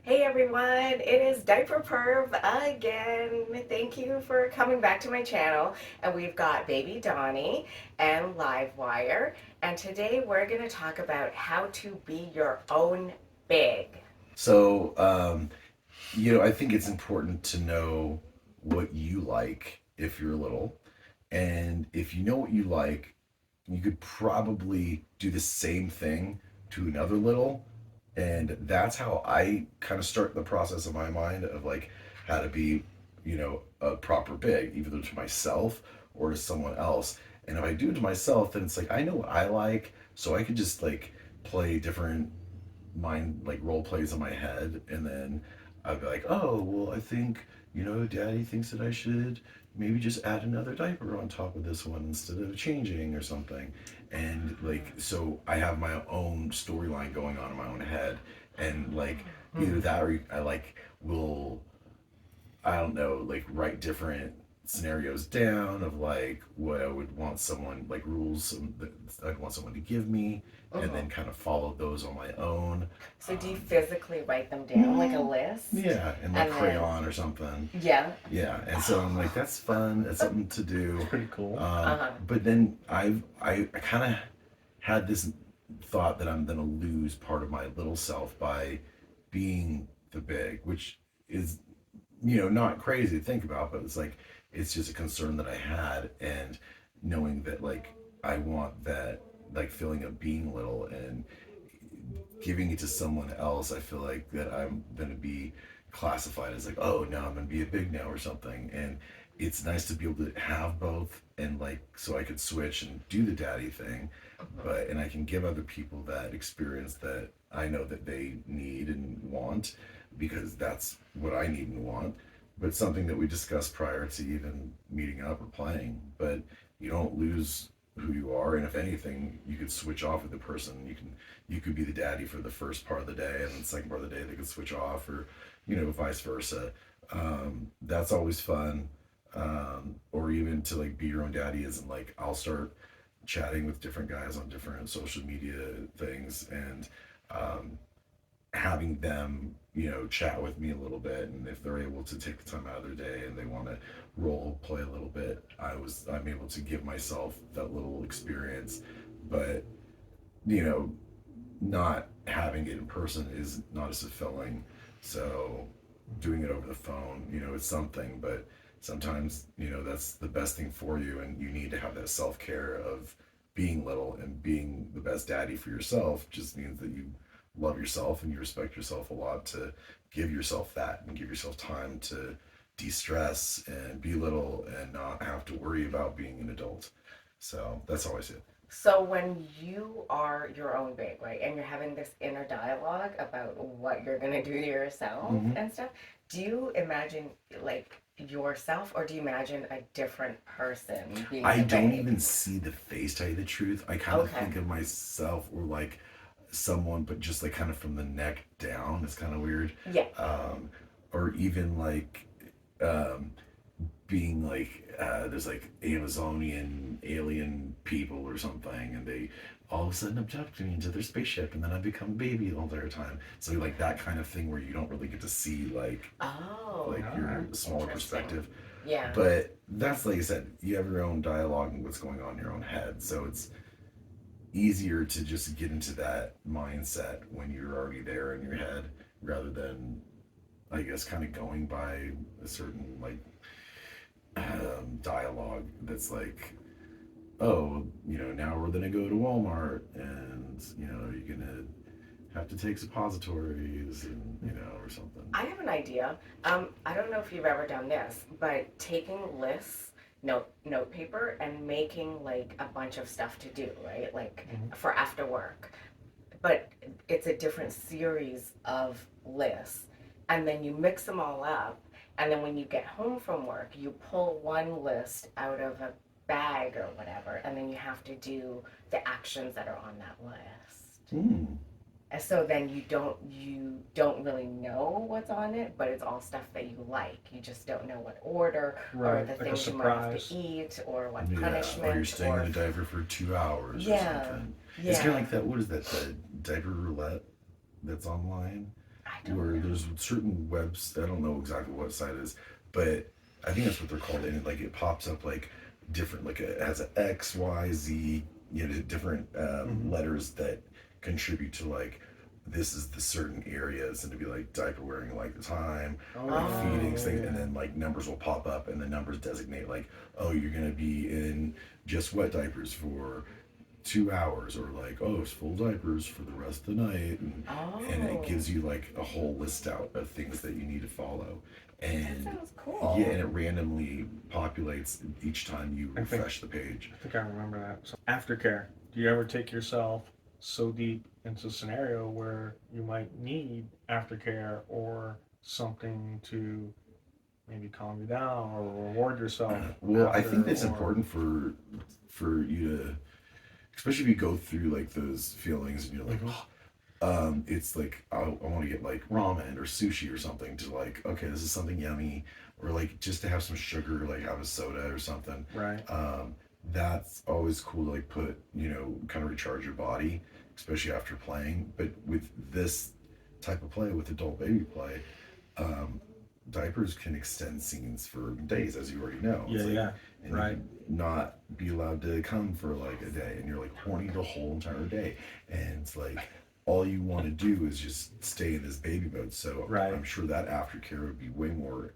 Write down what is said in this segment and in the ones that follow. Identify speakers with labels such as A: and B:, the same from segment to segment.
A: Hey everyone, it is Diaperperv again. Thank you for coming back to my channel. And we've got baby Donny and Livewire. And today we're going to talk about how to be your own big.
B: So, I think it's important to know what you like if you're little. And if you know what you like, you could probably do the same thing to another little. And that's how I kind of start the process in my mind of like how to be, a proper big, either to myself or to someone else. And if I do it to myself, then it's like I know what I like, so I could just like play different mind like role plays in my head, and then I'd be like, oh well, I think daddy thinks that I should maybe just add another diaper on top of this one instead of changing or something. And like, so I have my own storyline going on in my own head, and like either that or I like will, I don't know, like write different scenarios down of like what I would want someone like rules that I'd want someone to give me, and then kind of follow those on my own.
A: So do you physically write them down like a
B: Mm,
A: list?
B: yeah, and like
A: And then,
B: crayon or something.
A: yeah.
B: Yeah, and so I'm like, that's fun. That's something to do.
C: Pretty cool.
A: Uh-huh.
B: But then I kind of had this thought that I'm gonna lose part of my little self by being the big, which is not crazy to think about, but it's like it's just a concern that I had, and knowing that like I want that like feeling of being little and giving it to someone else, I feel like that I'm gonna be classified as like, oh, now I'm gonna be a big now or something. And it's nice to be able to have both, and like so I could switch and do the daddy thing, but and I can give other people that experience that I know that they need and want, because that's what I need and want. But it's something that we discussed prior to even meeting up or playing. But you don't lose who you are, and if anything, you could switch off with the person. You could be the daddy for the first part of the day, and then the second part of the day they could switch off, or vice versa. That's always fun. Or even to like be your own daddy isn't like I'll start chatting with different guys on different social media things, and um, having them chat with me a little bit, and if they're able to take the time out of their day and they want to role play a little bit, I'm able to give myself that little experience. But you know not having it in person is not as fulfilling. So doing it over the phone, it's something, but sometimes, that's the best thing for you, and you need to have that self-care of being little, and being the best daddy for yourself just means that you love yourself and you respect yourself a lot, to give yourself that and give yourself time to de-stress and be little and not have to worry about being an adult. So that's always it.
A: So when you are your own big, right, and you're having this inner dialogue about what you're gonna do to yourself
B: Mm-hmm.
A: and stuff, do you imagine like yourself, or do you imagine a different person being
B: I
A: the
B: don't
A: big?
B: even see the face, to tell you the truth. I kind of
A: Okay.
B: think of myself or like someone, but just like kind of from the neck down. It's kind of weird.
A: Yeah.
B: Um, or even like um, being like there's like Amazonian alien people or something, and they all of a sudden abduct me into their spaceship, and then I become a baby the entire time. So like that kind of thing where you don't really get to see
A: Oh,
B: like your smaller
A: interesting.
B: perspective.
A: Yeah.
B: But that's like I said, you have your own dialogue and what's going on in your own head. So it's easier to just get into that mindset when you're already there in your head, rather than, I guess, kind of going by a certain like dialogue that's like, oh, now we're gonna go to Walmart, and you're gonna have to take suppositories, and or something.
A: I have an idea. I don't know if you've ever done this, but taking lists, note paper, and making like a bunch of stuff to do, right? Like for after work. But it's a different series of lists. And then you mix them all up. And then when you get home from work, you pull one list out of a bag or whatever, and then you have to do the actions that are on that list.
B: Mm.
A: And so then you don't really know what's on it, but it's all stuff that you like. You just don't know what order, or
C: Right,
A: the
C: like a
A: things you might have
C: surprise.
A: to eat, or what
B: Yeah, or you're
A: punishment,
B: staying in
A: or
B: a diaper for 2 hours or
A: yeah,
B: something. It's kind of
A: yeah.
B: like that. What is that? The Diaper Roulette that's online,
A: I don't
B: where
A: know.
B: there's certain webs, I don't know exactly what site it is, but I think that's what they're called, and it pops up like different, like it has an X, Y, Z, different letters that contribute to like this is the certain areas, and to be like diaper wearing like the time, feeding thing, and then like numbers will pop up, and the numbers designate like, oh, you're gonna be in just wet diapers for 2 hours, or like, oh, it's full diapers for the rest of the night, and it gives you like a whole list out of things that you need to follow. And
A: that sounds cool.
B: yeah, and it randomly populates each time you refresh the page.
C: I think I remember that. So, aftercare. Do you ever take yourself so deep into a scenario where you might need aftercare or something to maybe calm you down or reward yourself?
B: Well, I think it's important for you to, especially if you go through like those feelings and you're like, it's like I want to get like ramen or sushi or something, to like, okay, this is something yummy, or like just to have some sugar, like have a soda or something.
C: Right.
B: That's always cool to like put, kind of recharge your body, especially after playing. But with this type of play, with adult baby play, diapers can extend scenes for days, as you already know. And right. Not be allowed to come for like a day, and you're like horny the whole entire day, and it's like all you want to do is just stay in this baby mode. So I'm sure that aftercare would be way more,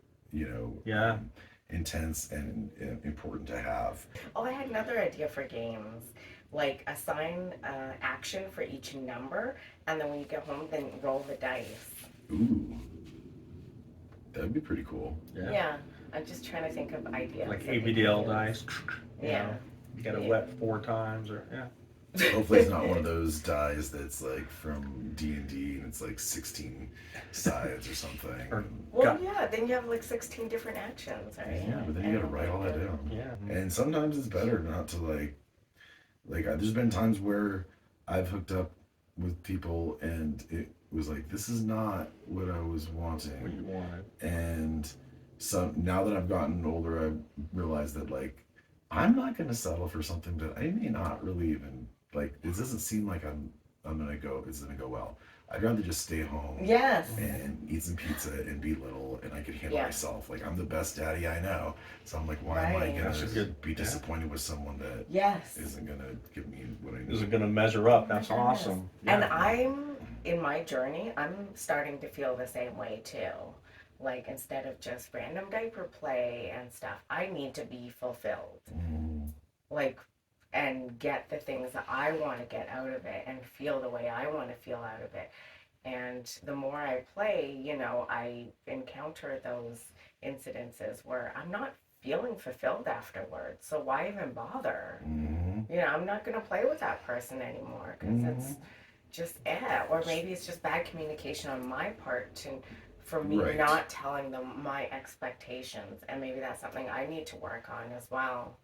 B: intense and important to have.
A: Oh, I had another idea for games. Like assign action for each number, and then when you get home, then roll the dice.
B: Ooh, that'd be pretty cool.
A: Yeah, I'm just trying to think of ideas.
C: Like ABDL dice.
A: Yeah.
C: You gotta wet 4 times, or
B: Hopefully it's not one of those dies that's like from D&D and it's like 16 sides or something.
A: Then you have like 16 different actions, right?
B: Yeah, but then you gotta write all that down.
C: Yeah.
B: And sometimes it's better not to like there's been times where I've hooked up with people and it was like, this is not what I was wanting.
C: What you wanted.
B: And so now that I've gotten older, I realized that like, I'm not going to settle for something that I may not really even like. It doesn't seem like it's gonna go well. I'd rather just stay home and eat some pizza and be little, and I can handle myself. Like, I'm the best daddy I know, so I'm like, why am I gonna be disappointed with someone that isn't gonna give me what I need?
C: Isn't gonna measure up. That's awesome.
A: And I'm in my journey, I'm starting to feel the same way too. Like, instead of just random diaper play and stuff, I need to be fulfilled. Like, and get the things that I want to get out of it and feel the way I want to feel out of it. And the more I play, I encounter those incidences where I'm not feeling fulfilled afterwards. So why even bother? I'm not going to play with that person anymore because it's just or maybe it's just bad communication on my part for me not telling them my expectations, and maybe that's something I need to work on as well.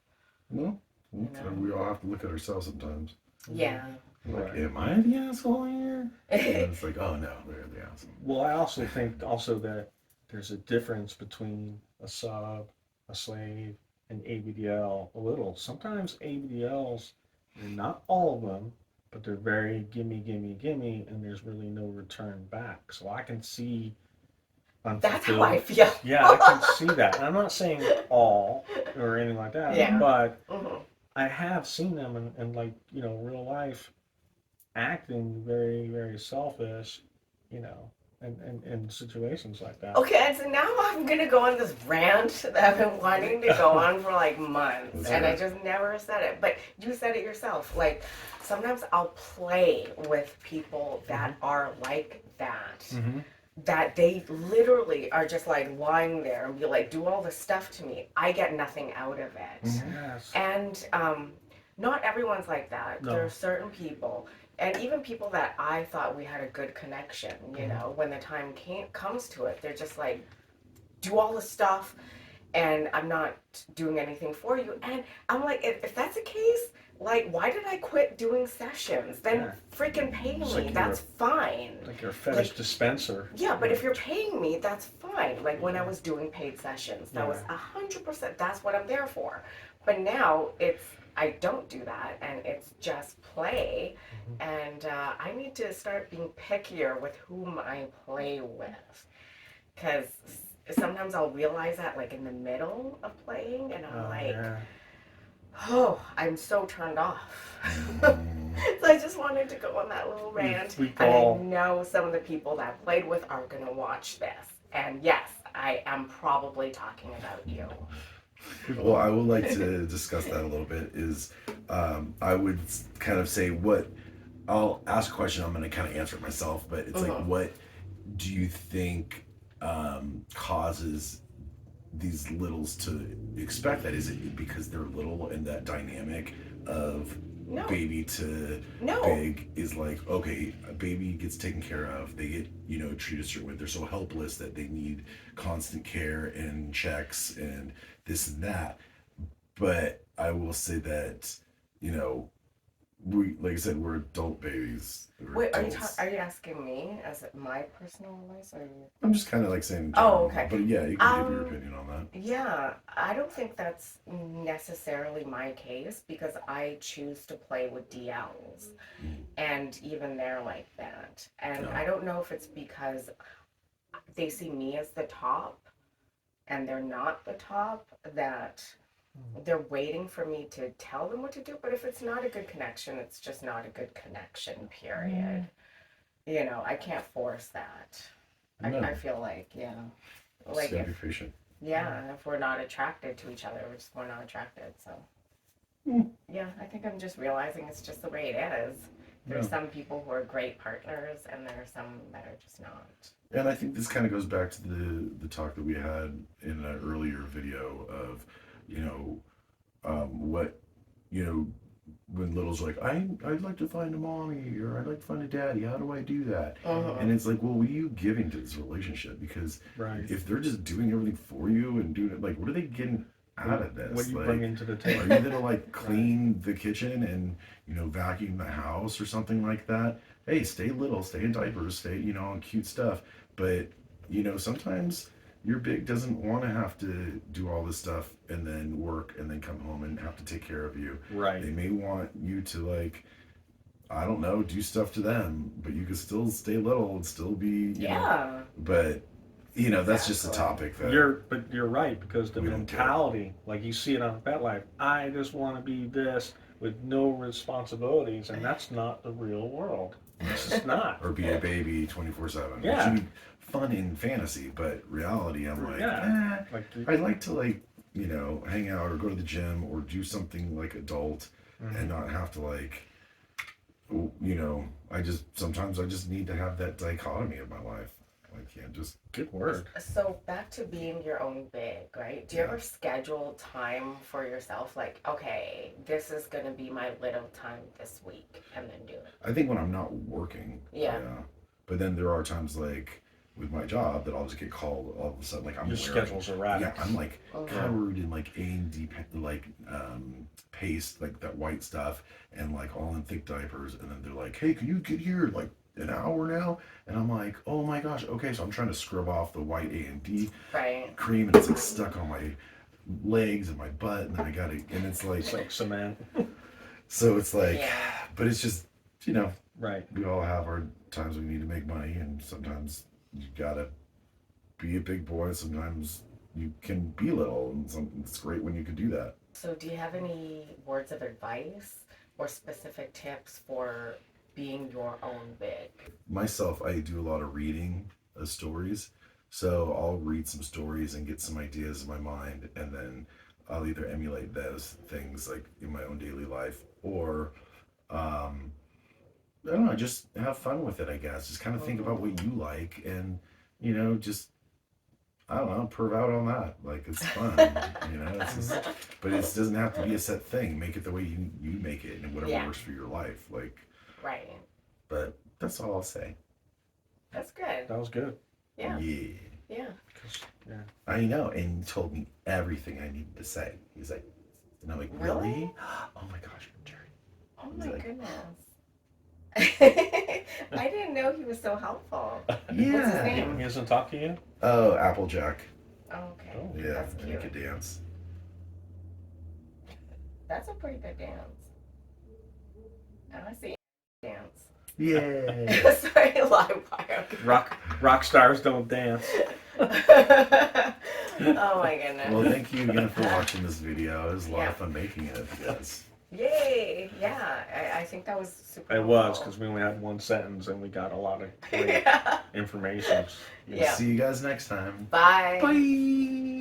B: We all have to look at ourselves sometimes.
A: Yeah.
B: Like, am I the asshole here? And it's like, oh no, they're the asshole.
C: Well, I also think that there's a difference between a sub, a slave, and ABDL a little. Sometimes ABDLs, not all of them, but they're very gimme, and there's really no return back. So I can see
A: that's how I feel.
C: Yeah, I can see that. And I'm not saying all or anything like that, but I have seen them in like, real life acting very, very selfish, in situations like that.
A: Okay, and so now I'm going to go on this rant that I've been wanting to go on for like months, and I just never said it. But you said it yourself. Like, sometimes I'll play with people that are like that. That they literally are just like lying there and be like, do all this stuff to me. I get nothing out of it.
C: Yes.
A: And not everyone's like that. No. There are certain people, and even people that I thought we had a good connection, when the time comes to it, they're just like, do all this stuff and I'm not doing anything for you. And I'm like, if that's the case, like, why did I quit doing sessions? Then freaking pay me. Like that's fine.
C: Like you're a fetish dispenser.
A: Yeah, but if you're paying me, that's fine. Like when I was doing paid sessions, that was 100%. That's what I'm there for. But now I don't do that, and it's just play, and I need to start being pickier with whom I play with, because sometimes I'll realize that like in the middle of playing, and I'm like,
C: yeah.
A: oh, I'm so turned off.
B: Mm.
A: So I just wanted to go on that little rant,
C: We've
A: and
C: all-
A: I know some of the people that I played with are gonna watch this, and yes, I am probably talking about you.
B: Well, I would like to discuss that a little bit. I would kind of say what I'll ask a question. I'm going to kind of answer it myself, but it's like, what do you think causes these littles to expect that? Is it because they're little and that dynamic of
A: No.
B: baby to
A: No.
B: big is like, okay, a baby gets taken care of, they get, treated a certain way, they're so helpless that they need constant care and checks and this and that. But I will say that, we, like I said, we're adult babies.
A: Wait,
B: adults.
A: are you asking me as my personal advice, or
B: I'm just kind of like saying
A: Oh, okay.
B: But yeah, you can give your opinion on that.
A: Yeah, I don't think that's necessarily my case, because I choose to play with DLs, and even they're like that. And
B: Yeah.
A: I don't know if it's because they see me as the top and they're not the top, that they're waiting for me to tell them what to do. But if it's not a good connection, it's just not a good connection, period. I can't force that.
B: No.
A: I feel like,
B: Just
A: like
B: gotta be patient.
A: if we're not attracted to each other, we're not attracted. So yeah, I think I'm just realizing it's just the way it is. There's some people who are great partners, and there are some that are just not.
B: And I think this kind of goes back to the talk that we had in an earlier video of, what, when little's like, I'd like to find a mommy, or I'd like to find a daddy. How do I do that? And it's like, well, what are you giving to this relationship? Because if they're just doing everything for you and doing it, like, what are they getting out of this?
C: What do you
B: like,
C: bring into the table?
B: Are you gonna like clean the kitchen and vacuum the house or something like that? Hey, stay little, stay in diapers, stay on cute stuff. But sometimes your big doesn't want to have to do all this stuff and then work and then come home and have to take care of you.
C: Right.
B: They may want you to, like, I don't know, do stuff to them, but you can still stay little and still be but that's just a topic that
C: you're right, because the mentality, like you see it on Fetlife, I just want to be this with no responsibilities, and that's not the real world. It's just not.
B: Or be a baby 24/7.
C: Yeah.
B: Which would be fun in fantasy, but reality, I'm like, I'd like to hang out or go to the gym or do something like adult and not have to sometimes I just need to have that dichotomy of my life. I can't just.
C: Good word.
A: So back to being your own big, right? Do you ever schedule time for yourself? Like, okay, this is going to be my little time this week, and then do it.
B: I think when I'm not working.
A: Yeah.
B: But then there are times like with my job that I'll just get called all of a sudden. Like I'm
C: Your schedule's erratic.
B: Yeah, I'm like covered in like A&D paste, like that white stuff, and like all in thick diapers. And then they're like, "Hey, can you get here like an hour now?" And I'm like, "Oh my gosh, okay." So I'm trying to scrub off the white A&D cream, and it's like stuck on my legs and my butt, and then I got it, and it's like
C: cement.
B: So it's like, but it's just
C: right.
B: We all have our times we need to make money, and sometimes you gotta be a big boy. Sometimes you can be little, and it's great when you can do that.
A: So do you have any words of advice or specific tips for being your own big?
B: Myself, I do a lot of reading of stories. So I'll read some stories and get some ideas in my mind, and then I'll either emulate those things like in my own daily life, or I don't know, just have fun with it, I guess. Just kind of think about what you like, and just, I don't know, perv out on that. Like, it's fun, it's just, but it doesn't have to be a set thing. Make it the way you make it, and whatever works for your life. Like,
A: right.
B: But that's all I'll say.
A: That's good.
C: That was good.
A: Yeah.
C: Yeah.
B: I know, and he told me everything I needed to say. He's like, and I'm like, really? Oh my gosh, you're dirty.
A: Oh my goodness. I didn't know he was so helpful. What's his name?
C: He hasn't talked to you?
B: Oh, Applejack.
A: Oh, okay.
B: Yeah,
A: That's
B: and he
A: cute.
B: could dance.
A: That's a pretty good dance. I want to see you dance.
B: Yeah.
A: Sorry, live wire.
C: Rock stars don't dance.
A: Oh my goodness.
B: Well, thank you again for watching this video. It was a lot of fun making it with you guys.
A: Yay! Yeah, I think that was super.
C: It was, because we only had one sentence and we got a lot of great information.
A: Yeah.
B: See you guys next time.
A: Bye.
B: Bye.